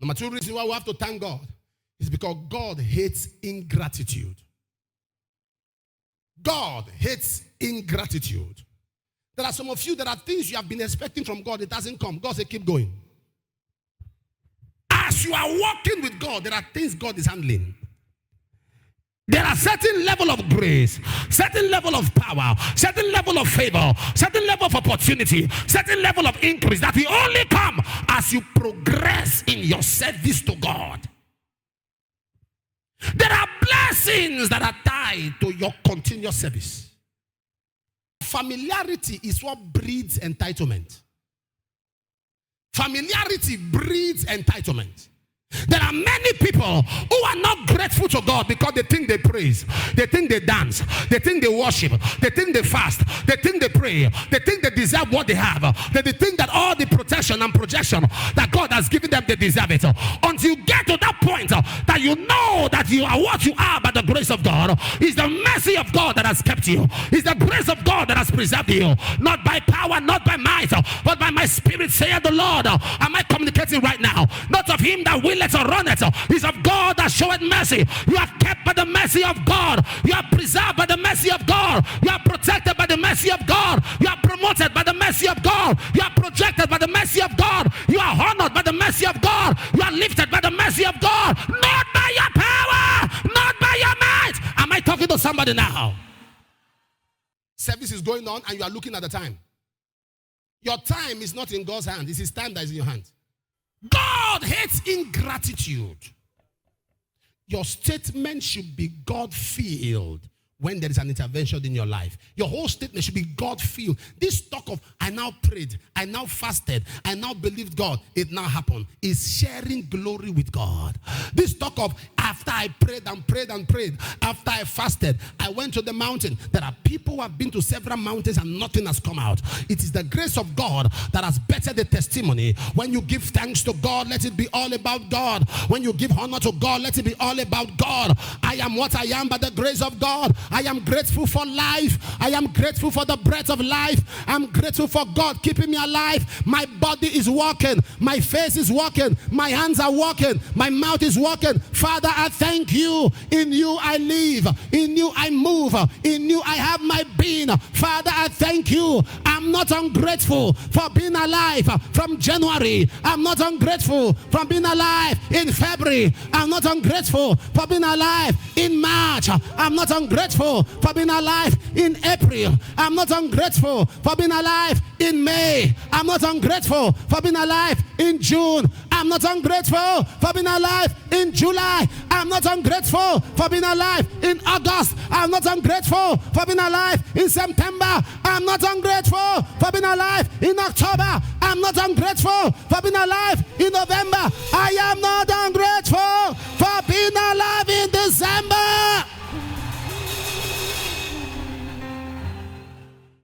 Number 2 reason why we have to thank God is because God hates ingratitude. God hates ingratitude. There are some of you, there are things you have been expecting from God, it hasn't come. God said, keep going. As you are walking with God, there are things God is handling. There are certain level of grace, certain level of power, certain level of favor, certain level of opportunity, certain level of increase that will only come as you progress in your service to God. There are blessings that are tied to your continuous service. Familiarity is what breeds entitlement. Familiarity breeds entitlement. There are many people who are not grateful to God because they think they praise, they think they dance, they think they worship, they think they fast, they think they pray, they think they deserve what they have, they think that all the protection and projection that God has given them, they deserve it. Until you get to that point that you know that you are what you are by the grace of God, it's the mercy of God that has kept you, it's the grace of God that has preserved you, not by power, not by might, but by my spirit, saith the Lord. Am I communicating right now? Not of him that will let or run it, is of God that showeth mercy. You are kept by the mercy of God. You are preserved by the mercy of God. You are protected by the mercy of God. You are promoted by the mercy of God. You are projected by the mercy of God. You are honored by the mercy of God. You are lifted by the mercy of God. Not by your power, not by your might. Am I talking to somebody now? Service is going on and you are looking at the time. Your time is not in God's hand. It's his time that is in your hand. God hates ingratitude. Your statement should be God-filled when there is an intervention in your life. Your whole statement should be God-filled. This talk of, I now prayed, I now fasted, I now believed God, it now happened, is sharing glory with God. This talk of, after I prayed and prayed and prayed, after I fasted, I went to the mountain. There are people who have been to several mountains and nothing has come out. It is the grace of God that has bettered the testimony. When you give thanks to God, let it be all about God. When you give honor to God, let it be all about God. I am what I am by the grace of God. I am grateful for life. I am grateful for the breath of life. I'm grateful for God keeping me alive. My body is working. My face is working. My hands are working. My mouth is working. Father, I thank you. In you I live. In you I move. In you I have my being. Father, I thank you. I'm not ungrateful for being alive from January. I'm not ungrateful for being alive in February. I'm not ungrateful for being alive in March. I'm not ungrateful for being alive in April. I'm not ungrateful for being alive in May. I'm not ungrateful for being alive in June. I'm not ungrateful for being alive in July. I'm not ungrateful for being alive in August. I'm not ungrateful for being alive in September. I'm not ungrateful for being alive in October. I'm not ungrateful for being alive in November. I am not ungrateful